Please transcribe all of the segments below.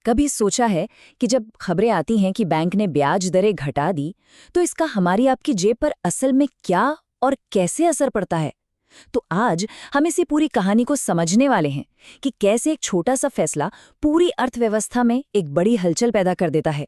कभी सोचा है कि जब खबरें आती हैं कि बैंक ने ब्याज दरें घटा दी, तो इसका हमारी आपकी जेब पर असल में क्या और कैसे असर पड़ता है? तो आज हम इसी पूरी कहानी को समझने वाले हैं कि कैसे एक छोटा सा फैसला पूरी अर्थव्यवस्था में एक बड़ी हलचल पैदा कर देता है।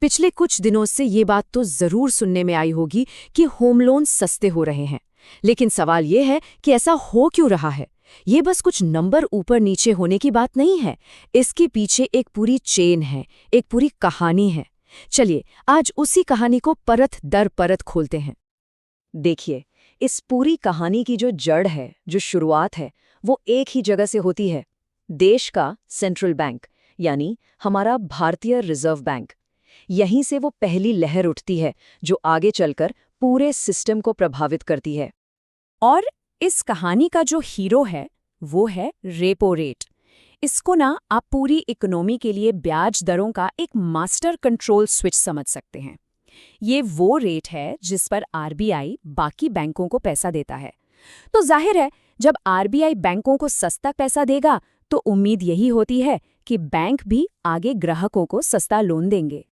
पिछले कुछ दिनों से ये बात तो जरूर सुनने में आई होगी कि होम लोन सस्ते हो रहे हैं। लेकिन सवाल ये है कि ऐसा हो क्यों रहा है। ये बस कुछ नंबर ऊपर नीचे होने की बात नहीं है। इसके पीछे एक पूरी चेन है, एक पूरी कहानी है। चलिए आज उसी कहानी को परत दर परत खोलते हैं। देखिए, इस पूरी कहानी की जो जड़ है, जो शुरुआत है, वो एक ही जगह से होती है। देश का सेंट्रल बैंक, यानी हमारा भारतीय रिजर्व बैंक। यहीं से वो पहली लहर उठती है जो आगे चलकर पूरे सिस्टम को प्रभावित करती है। और इस कहानी का जो हीरो है वो है रेपो रेट। इसको ना आप पूरी इकोनॉमी के लिए ब्याज दरों का एक मास्टर कंट्रोल स्विच समझ सकते हैं। ये वो रेट है जिस पर आरबीआई बाकी बैंकों को पैसा देता है। तो जाहिर है, जब आरबीआई बैंकों को सस्ता पैसा देगा तो उम्मीद यही होती है कि बैंक भी आगे ग्राहकों को सस्ता लोन देंगे।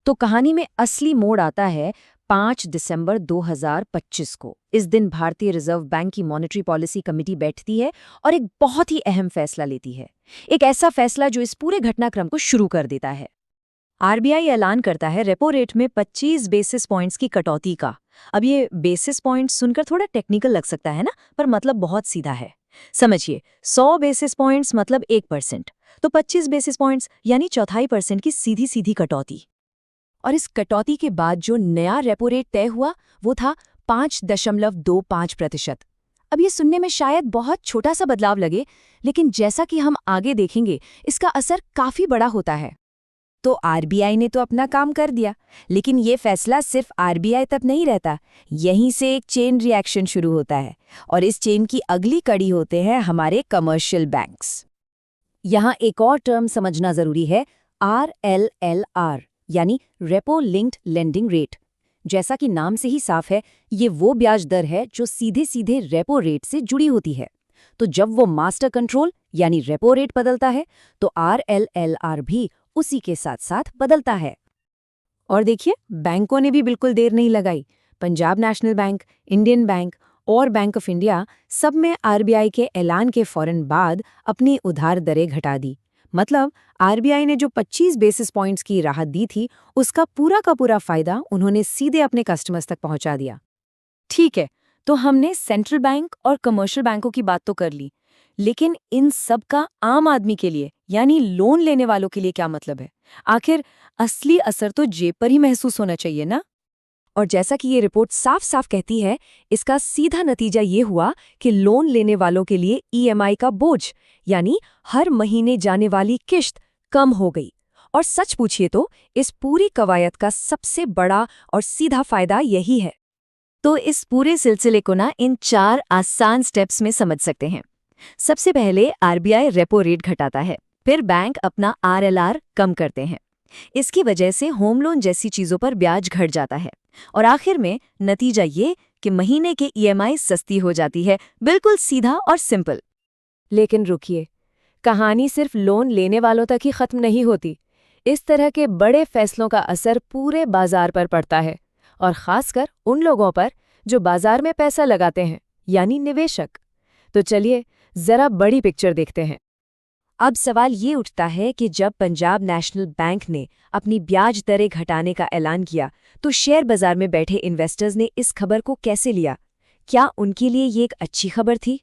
तो कहानी में असली मोड़ आता है 5 दिसंबर 2025 को। इस दिन भारतीय रिजर्व बैंक की मॉनेटरी पॉलिसी कमेटी बैठती है और एक बहुत ही अहम फैसला लेती है। एक ऐसा फैसला जो इस पूरे घटनाक्रम को शुरू कर देता है। आरबीआई ऐलान करता है रेपो रेट में 25 बेसिस पॉइंट्स की कटौती का। अब ये बेसिस पॉइंट्स सुनकर थोड़ा टेक्निकल लग सकता है ना, पर मतलब बहुत सीधा है। समझिए, 100 बेसिस पॉइंट्स मतलब 1%, तो 25 बेसिस पॉइंट्स यानी 1/4% की सीधी सीधी कटौती। और इस कटौती के बाद जो नया रेपो रेट तय हुआ वो था 5.25%। अब ये सुनने में शायद बहुत छोटा सा बदलाव लगे, लेकिन जैसा कि हम आगे देखेंगे इसका असर काफी बड़ा होता है। तो आरबीआई ने तो अपना काम कर दिया, लेकिन ये फैसला सिर्फ आरबीआई तक नहीं रहता। यहीं से एक चेन रिएक्शन शुरू होता है, और इस चेन की अगली कड़ी होते हैं हमारे कमर्शियल बैंक्स। यहाँ एक और टर्म समझना जरूरी है, RLLR, यानी रेपो लिंक्ड लेंडिंग रेट। जैसा कि नाम से ही साफ है, ये वो ब्याज दर है जो सीधे सीधे रेपो रेट से जुड़ी होती है। तो जब वो मास्टर कंट्रोल यानी रेपो रेट बदलता है, तो RLLR भी उसी के साथ साथ बदलता है। और देखिए, बैंकों ने भी बिल्कुल देर नहीं लगाई। Punjab national bank, Indian bank और बैंक ऑफ इंडिया सब में आरबीआई के ऐलान के फौरन बाद अपनी उधार दरें घटा दी। मतलब आरबीआई ने जो 25 बेसिस पॉइंट्स की राहत दी थी, उसका पूरा का पूरा फायदा उन्होंने सीधे अपने कस्टमर्स तक पहुंचा दिया। ठीक है, तो हमने सेंट्रल बैंक और कमर्शियल बैंकों की बात तो कर ली, लेकिन इन सब का आम आदमी के लिए यानी लोन लेने वालों के लिए क्या मतलब है? आखिर असली असर तो जेब पर ही महसूस होना चाहिए ना। और जैसा कि ये रिपोर्ट साफ साफ कहती है, इसका सीधा नतीजा ये हुआ कि लोन लेने वालों के लिए ईएमआई का बोझ यानी हर महीने जाने वाली किश्त कम हो गई। और सच पूछिए तो इस पूरी कवायद का सबसे बड़ा और सीधा फायदा यही है। तो इस पूरे सिलसिले को ना इन 4 आसान स्टेप्स में समझ सकते हैं। सबसे पहले आरबीआई रेपो रेट घटाता है, फिर बैंक अपना आरएलआर कम करते हैं। इसकी वजह से होम लोन जैसी चीजों पर ब्याज घट जाता है, और आखिर में नतीजा ये कि महीने के ईएमआई सस्ती हो जाती है। बिल्कुल सीधा और सिंपल। लेकिन रुकिए, कहानी सिर्फ लोन लेने वालों तक ही खत्म नहीं होती। इस तरह के बड़े फैसलों का असर पूरे बाजार पर पड़ता है, और खासकर उन लोगों पर जो बाजार में पैसा लगाते हैं, यानी निवेशक। तो चलिए जरा बड़ी पिक्चर देखते हैं। अब सवाल ये उठता है कि जब पंजाब नेशनल बैंक ने अपनी ब्याज दरें घटाने का ऐलान किया, तो शेयर बाजार में बैठे इन्वेस्टर्स ने इस खबर को कैसे लिया? क्या उनके लिए ये एक अच्छी खबर थी?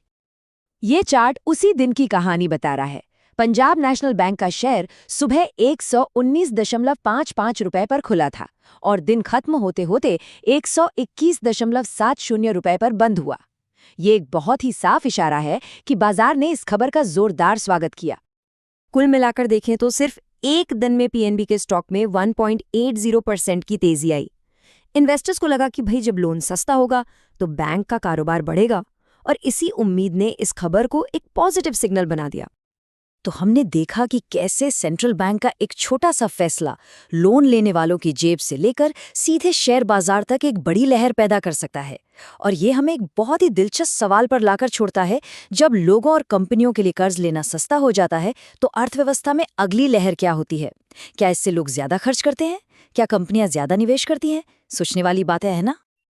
ये चार्ट उसी दिन की कहानी बता रहा है। पंजाब नेशनल बैंक का शेयर सुबह 119.55 रुपए पर खुला था, और दिन खत्म होते होते 121.70 रुपए पर बंद हुआ। ये एक बहुत ही साफ इशारा है कि बाजार ने इस खबर का जोरदार स्वागत किया। कुल मिलाकर देखें तो सिर्फ एक दिन में पीएनबी के स्टॉक में 1.80% की तेजी आई। इन्वेस्टर्स को लगा कि भाई जब लोन सस्ता होगा तो बैंक का कारोबार बढ़ेगा, और इसी उम्मीद ने इस खबर को एक पॉजिटिव सिग्नल बना दिया। तो हमने देखा कि कैसे सेंट्रल बैंक का एक छोटा सा फैसला लोन लेने वालों की जेब से लेकर सीधे शेयर बाजार तक एक बड़ी लहर पैदा कर सकता है। और ये हमें एक बहुत ही दिलचस्प सवाल पर लाकर छोड़ता है, जब लोगों और कंपनियों के लिए कर्ज लेना सस्ता हो जाता है तो अर्थव्यवस्था में अगली लहर क्या होती है? क्या इससे लोग ज्यादा खर्च करते हैं? क्या कंपनियां ज्यादा निवेश करती हैं? सोचने वाली बातें है ना।